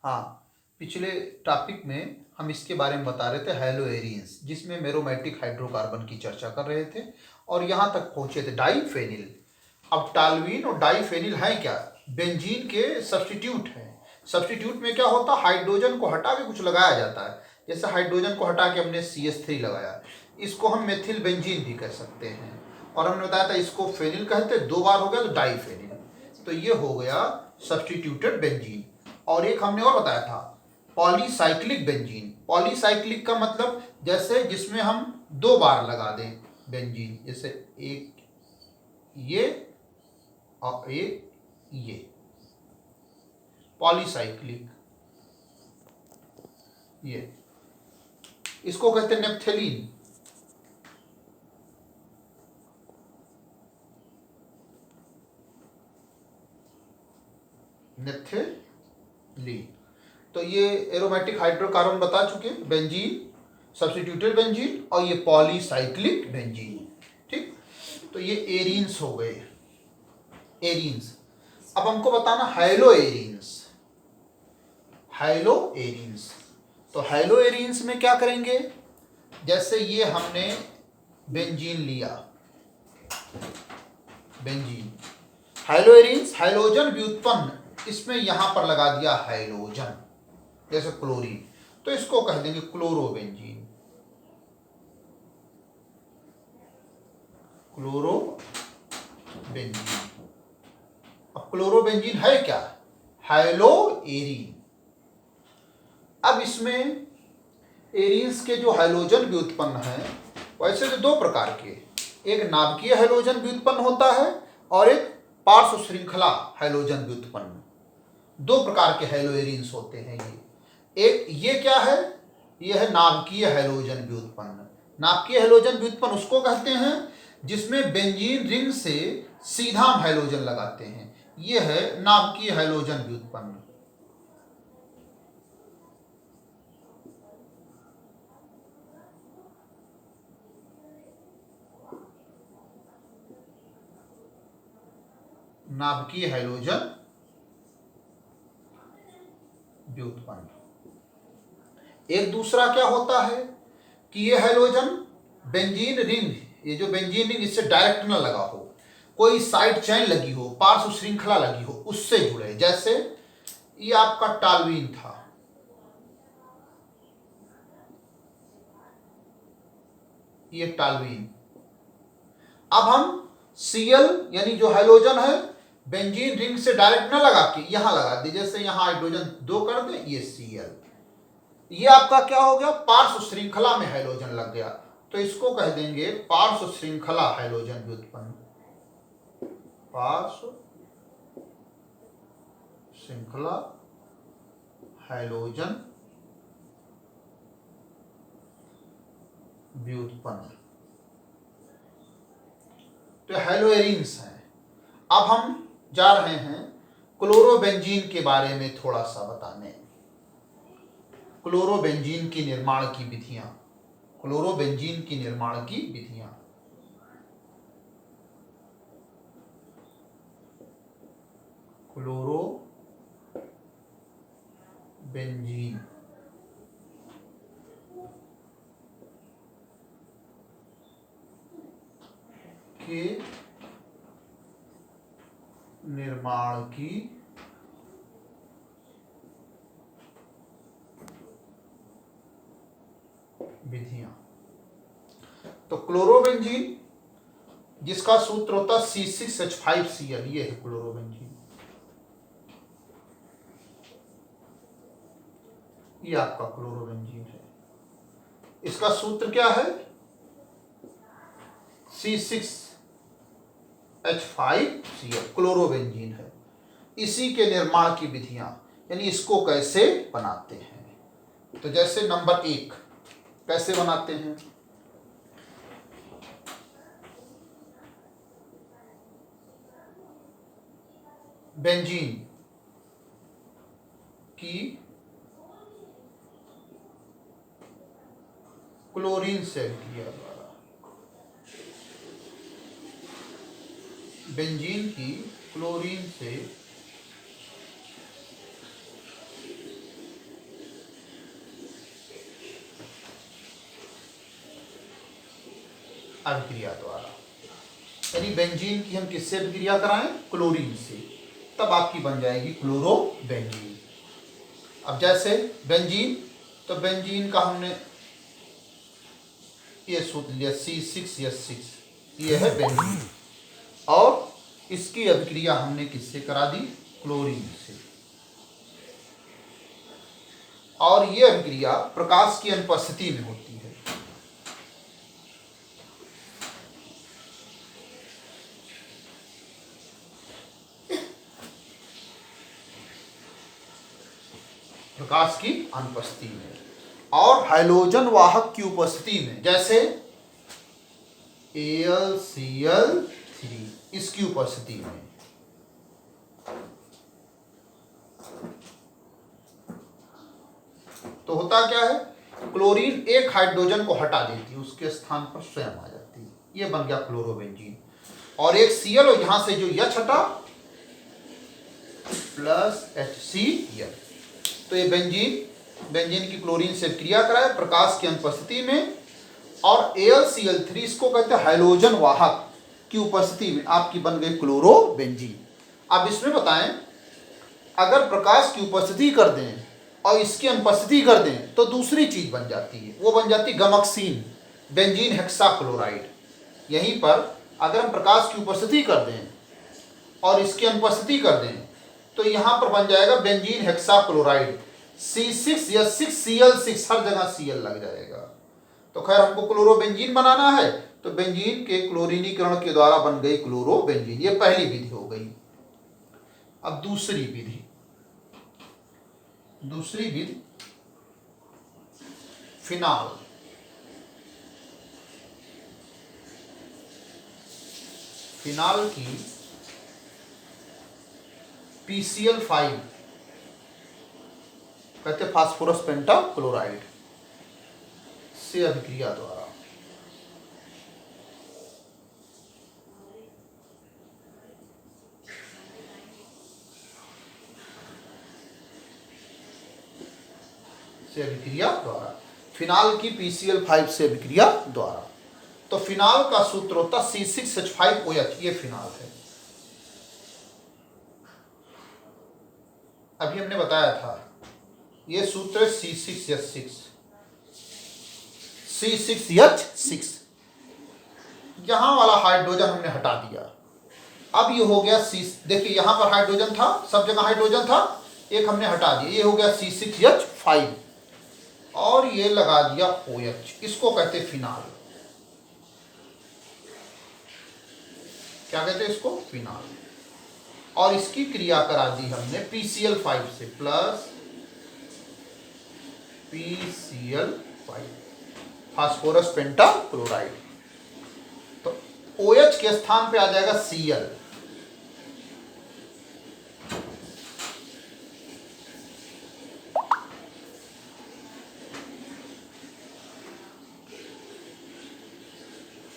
हाँ, पिछले टॉपिक में हम इसके बारे में बता रहे थे हैलोएरिन्स, जिसमें मेरोमैटिक हाइड्रोकार्बन की चर्चा कर रहे थे और यहाँ तक पहुँचे थे डाईफेनिल। अब टालवीन और डाईफेनिल है क्या? बेंजीन के सब्स्टिट्यूट हैं। सब्स्टिट्यूट में क्या होता है? हाइड्रोजन को हटा के कुछ लगाया जाता है। जैसे हाइड्रोजन को हटा के हमने CH3 लगाया, इसको हम मेथिल बेंजीन भी कह सकते हैं। और हमने बताया था इसको फेनिल कहते हैं, 2 बार हो गया तो डाईफेनिल। तो ये हो गया सब्स्टिट्यूटेड बेंजीन। और एक हमने और बताया था पॉलीसाइक्लिक बेंजीन। पॉलीसाइक्लिक का मतलब जैसे जिसमें हम 2 बार लगा दें बेंजीन, जैसे एक ये और एक ये, पॉलीसाइक्लिक। ये इसको कहते हैं नेप्थेलीन। नेप्थेलीन। तो ये एरोमेटिक हाइड्रोकार्बन बता चुके, बेंजीन, सब्स्टिट्यूटेड बेंजीन और ये पॉलीसाइक्लिक बेंजीन। ठीक, तो ये एरीन्स हो गए, एरीन्स। अब हमको बताना हैलोएरीन्स। हैलोएरीन्स, तो हैलोएरीन्स में क्या करेंगे? जैसे ये हमने बेंजीन लिया, बेंजीन, हैलोएरीन्स हाइड्रोजन व्युत्पन्न, इसमें यहां पर लगा दिया हाइड्रोजन, जैसे क्लोरीन, तो इसको कह देंगे क्लोरोबेंजीन। क्लोरोबेंजीन। अब क्लोरोबेंजीन है क्या? हैलोएरीन। अब इसमें एरीन्स के जो हाइड्रोजन व्युत्पन्न है, वैसे तो 2 प्रकार के, एक नाभिकीय हाइड्रोजन व्युत्पन्न होता है और एक पार्श्व श्रृंखला हाइड्रोजन व्युत्पन्न। 2 प्रकार के हैलोएरीन्स होते हैं ये। एक ये क्या है? ये है नाभिकीय हाइड्रोजन व्युत्पन्न। नाभिकीय हाइड्रोजन व्युत्पन्न उसको कहते हैं जिसमें बेंजीन रिंग से सीधा हम हाइड्रोजन लगाते हैं, ये है नाभिकीय हाइड्रोजन व्युत्पन्न। नाभिकीय हाइड्रोजन व्युत्पन्न। एक दूसरा क्या होता है कि ये हाइड्रोजन बेंजीन रिंग, ये जो बेंजीन रिंग इससे डायरेक्ट न लगा हो, कोई साइड चेन लगी हो, पार्श्व श्रृंखला लगी हो, उससे जुड़े। जैसे ये आपका टालवीन था, ये टालवीन। अब हम Cl यानी जो हाइड्रोजन है बेंजीन रिंग से डायरेक्ट न लगा के यहां लगा दे, जैसे यहां हाइड्रोजन 2 कर दे, ये Cl, ये आपका क्या हो गया? पार्श्व श्रृंखला में हाइड्रोजन लग गया, तो इसको कह देंगे पार्श्व श्रृंखला हाइड्रोजन व्युत्पन्न। पार्श्व श्रृंखला हाइड्रोजन व्युत्पन्न। तो हैलोएरीन्स हैं। अब हम जा रहे हैं क्लोरोबेंजीन के बारे में थोड़ा सा बताने। क्लोरोबेंजीन की निर्माण की विधियां, क्लोरोबेंजीन की निर्माण की विधियां। क्लोरोबेंजीन के निर्माण की विधियां। तो क्लोरोबेंजीन जिसका सूत्र होता है C6H5Cl, ये है क्लोरोबेंजीन। ये आपका क्लोरोबेंजीन है। इसका सूत्र क्या है? C6H5Cl, क्लोरोबेंजीन है। इसी के निर्माण की विधियां, यानी इसको कैसे बनाते हैं। तो जैसे नंबर 1 कैसे बनाते हैं? बेंजीन की क्लोरीन से किया द्वारा, बेंजीन की क्लोरीन से अभिक्रिया द्वारा। यानी बेंजीन की हम किससे अभिक्रिया कराएं? क्लोरीन से, तब आपकी बन जाएगी क्लोरोबेंजीन। अब जैसे बेंजीन, तो बेंजीन का हमने ये सूत्र लिया C6H6, ये है बेंजीन, और इसकी अभिक्रिया हमने किससे करा दी? क्लोरीन से। और ये अभिक्रिया प्रकाश की अनुपस्थिति में होती है। प्रकाश की अनुपस्थिति में और हाइड्रोजन वाहक की उपस्थिति में, जैसे AlCl3 इसकी उपस्थिति में। तो होता क्या है? क्लोरीन एक हाइड्रोजन को हटा देती है, उसके स्थान पर स्वयं आ जाती है, ये बन गया क्लोरोबेंजीन। और एक Cl, और यहां से जो H हटा प्लस HCl, तो ये बेंजीन की क्लोरीन से क्रिया कराए प्रकाश की अनुपस्थिति में। और AlCl3 इसको कहते हैं हाइड्रोजन वाहक की उपस्थिति में आपकी बन गई क्लोरोबेंजीन। अब इसमें बताएं, अगर प्रकाश की उपस्थिति कर दें और इसकी अनुपस्थिति कर दें तो दूसरी चीज बन जाती है, वो बन जाती है गमक्सीन, बेंजीन हेक्साक्लोराइड। यहीं पर अगर हम प्रकाश की उपस्थिति कर दें और इसकी अनुपस्थिति कर दें तो यहां पर बन जाएगा बेंजीन हेक्साक्लोराइड, C6H6Cl6, हर जगह Cl लग जाएगा। तो खैर हमको क्लोरोबेंजीन बनाना है, तो बेंजीन के क्लोरीनीकरण के द्वारा बन गई क्लोरोबेंजीन। ये पहली विधि हो गई। अब दूसरी विधि फिनाल। फिनाल की PCl5 कहते फास्फोरस पेंटाक्लोराइड से अभिक्रिया द्वारा। फिनाल की PCl5 से अभिक्रिया द्वारा। तो फिनाल का सूत्र होता C6H5OH, ये फिनाल है। अभी हमने बताया था ये सूत्र C6H6, यहां वाला हाइड्रोजन हमने हटा दिया। अब ये हो गया देखिए यहां पर हाइड्रोजन था, सब जगह हाइड्रोजन था, एक हमने हटा दिया, ये हो गया C6H5 और ये लगा दिया OH, इसको कहते फिनाल। क्या कहते हैं इसको? फिनाल। और इसकी क्रिया करा दी हमने PCl5 से, प्लस PCl5 फास्फोरस पेंटाक्लोराइड। तो OH के स्थान पे आ जाएगा Cl,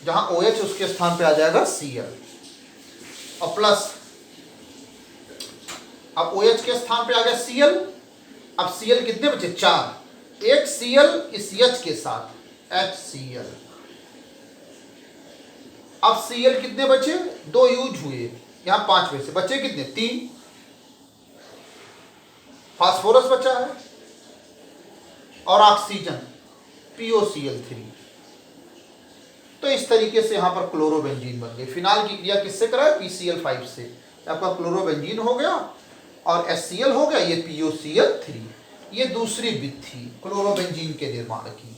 जहां OH उसके स्थान पे आ जाएगा Cl, और प्लस अब OH के स्थान पे आ गया Cl। अब Cl कितने बचे? 4, एक Cl इस H के साथ HCl। अब Cl कितने बचे? 2 यूज हुए, यहां 5 में से बचे कितने? 3। फास्फोरस बचा है और ऑक्सीजन POCl3। तो इस तरीके से यहां पर क्लोरोबेंजीन बन गई। फिनाल की क्रिया किससे कराए? PCl5 से, आपका क्लोरोबेंजीन हो गया और HCl हो गया, ये POCl3। ये दूसरी विधि थी क्लोरोबेंजीन के निर्माण की।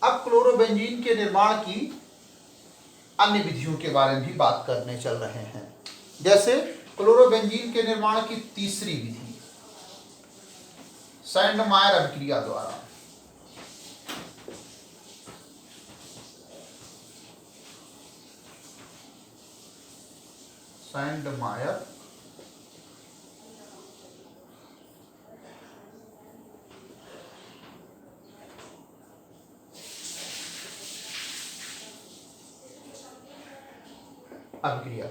अब क्लोरोबेंजीन के निर्माण की अन्य विधियों के बारे में भी बात करने चल रहे हैं। जैसे क्लोरोबेंजीन के निर्माण की तीसरी विधि सैंडमायर अभिक्रिया द्वारा। सैंडमायर अभिक्रिया।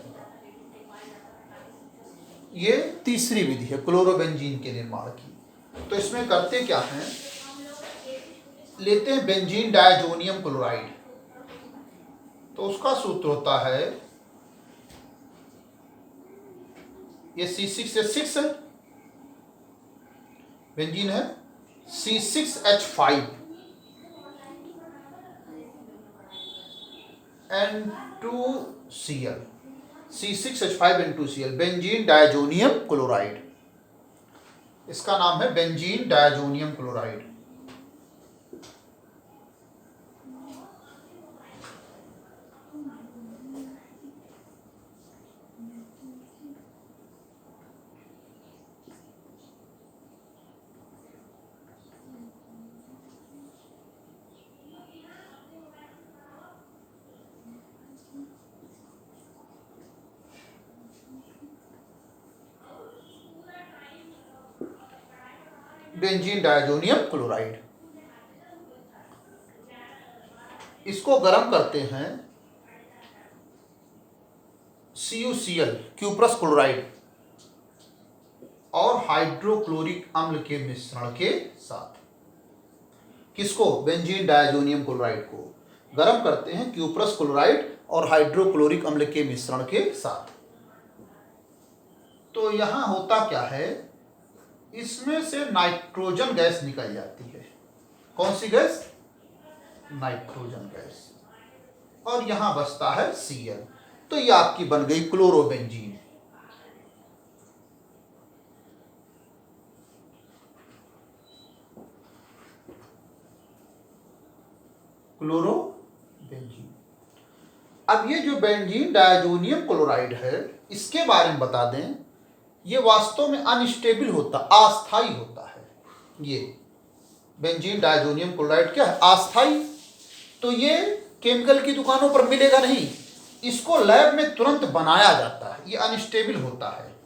ये तीसरी विधि है क्लोरोबेंजीन के निर्माण की। तो इसमें करते क्या हैं, लेते हैं बेंजीन डायजोनियम क्लोराइड, तो उसका सूत्र होता है, ये C6H6 है, बेंजीन है C6H5 N2Cl, C6H5 N2Cl, benzene diazonium chloride, इसका नाम है benzene diazonium chloride. Benzene diazonium chloride, इसको गर्म करते हैं CuCl क्यूप्रस क्लोराइड और हाइड्रोक्लोरिक अम्ल के मिश्रण के साथ। किसको? बेंजीन डायजोनियम क्लोराइड को गर्म करते हैं क्यूप्रस क्लोराइड और हाइड्रोक्लोरिक अम्ल के मिश्रण के साथ। तो यहां होता क्या है, इसमें से नाइट्रोजन गैस निकल जाती है। कौन सी गैस? नाइट्रोजन गैस, और यहां बचता है Cl। तो ये आपकी बन गई क्लोरोबेंजीन। क्लोरोबेंजीन। अब ये जो बेंजीन डायजोनियम क्लोराइड है, इसके बारे में बता दें, ये वास्तव में अनस्टेबल होता, अस्थाई होता है। ये बेंजीन डायजोनियम क्लोराइड क्या है? अस्थाई। तो ये केमिकल की दुकानों पर मिलेगा नहीं, इसको लैब में तुरंत बनाया जाता है। ये अनस्टेबल होता है।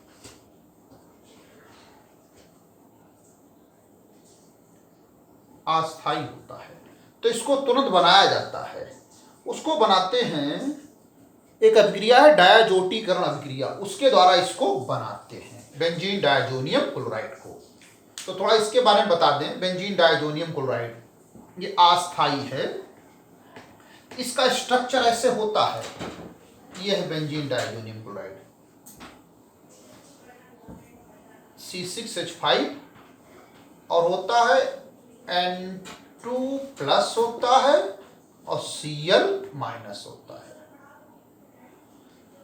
अस्थाई होता है, तो इसको तुरंत बनाया जाता है। उसको बनाते हैं, एक अभिक्रिया है डायजोटीकरण अभिक्रिया, उसके द्वारा इसको बनाते हैं बेंजीन डायजोनियम क्लोराइड को। तो थोड़ा इसके बारे में बता दें। बेंजीन डायजोनियम क्लोराइड ये अस्थाई है, इसका स्ट्रक्चर ऐसे होता है। ये है बेंजीन डायजोनियम क्लोराइड, C6H5 और होता है N2+ होता है और Cl- होता है।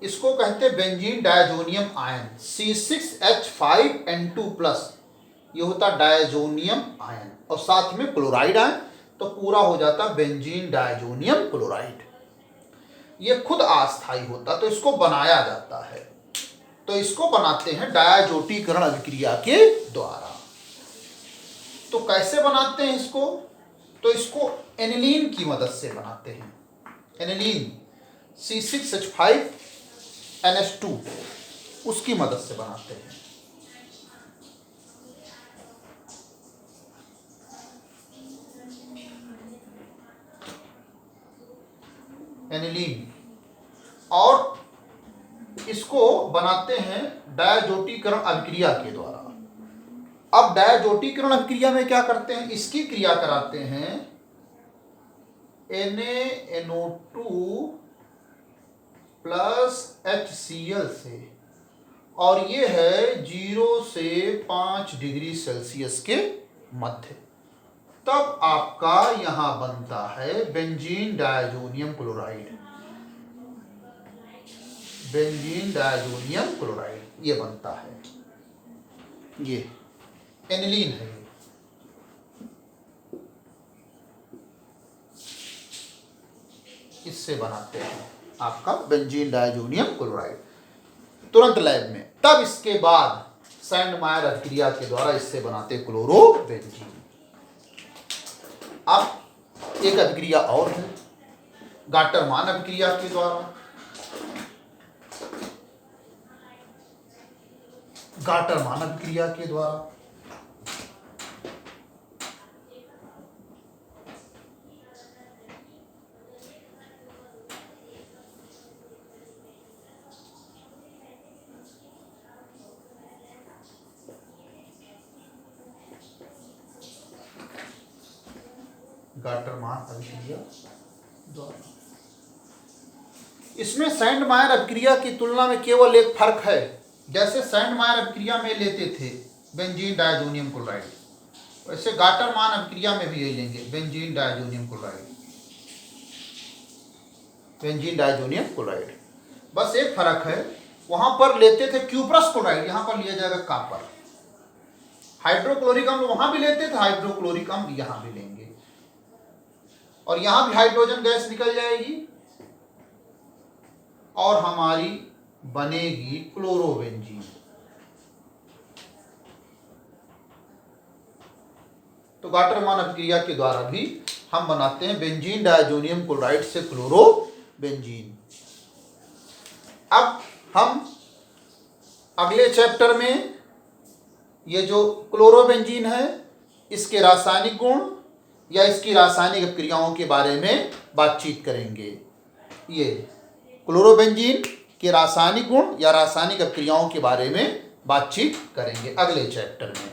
इसको कहते हैं बेंजीन डायजोनियम आयन, C6H5N2+, ये होता डायजोनियम आयन और साथ में क्लोराइड आयन, तो पूरा हो जाता बेंजीन डायजोनियम क्लोराइड। ये खुद अस्थाई होता, तो इसको बनाया जाता है। तो इसको बनाते हैं डायजोटीकरण अभिक्रिया के द्वारा। तो कैसे बनाते हैं इसको? तो इसको एनिलीन की मदद से बनाते हैं। एनिलीन C6H5NH2 उसकी मदद से बनाते हैं। एनिलीन, और इसको बनाते हैं डायजोटीकरण अभिक्रिया के द्वारा। अब डायजोटीकरण अभिक्रिया में क्या करते हैं? इसकी क्रिया कराते हैं NaNO2+HCl से, और ये है 0 से 5 डिग्री सेल्सियस के मध्य। तब आपका यहां बनता है benzene diazonium chloride. Benzene diazonium chloride ये बनता है। ये एनिलीन है, इससे बनाते हैं आपका बेंजीन डायजोनियम क्लोराइड तुरंत लैब में। तब इसके बाद सैंडमायर अभिक्रिया के द्वारा इससे बनाते क्लोरोबेंजीन। अब एक अभिक्रिया और है गाटरमान अभिक्रिया के द्वारा। गाटरमान अभिक्रिया के द्वारा गाटरमान अभिक्रिया द्वारा। इसमें सैंडमायर अभिक्रिया की तुलना में केवल एक फर्क है। जैसे सैंडमायर अभिक्रिया में लेते थे बेंजीन डायजोनियम क्लोराइड, वैसे गाटरमान अभिक्रिया में भी यही लेंगे, benzene diazonium chloride, benzene diazonium chloride. बस एक फर्क है, वहां पर लेते थे क्यूप्रस क्लोराइड, यहां पर लिया जाएगा कॉपर। हाइड्रोक्लोरिक अम्ल वहां भी लेते थे, हाइड्रोक्लोरिक अम्ल यहां भी लेंगे, और यहां भी हाइड्रोजन गैस निकल जाएगी और हमारी बनेगी क्लोरोबेंजीन। तो गाटरमान अभिक्रिया के द्वारा भी हम बनाते हैं बेंजीन डायजोनियम क्लोराइड से क्लोरोबेंजीन। अब हम अगले चैप्टर में ये जो क्लोरोबेंजीन है इसके रासायनिक गुण या इसकी रासायनिक अभिक्रियाओं के बारे में बातचीत करेंगे। ये क्लोरोबेंजीन के रासायनिक गुण या रासायनिक अभिक्रियाओं के बारे में बातचीत करेंगे अगले चैप्टर में।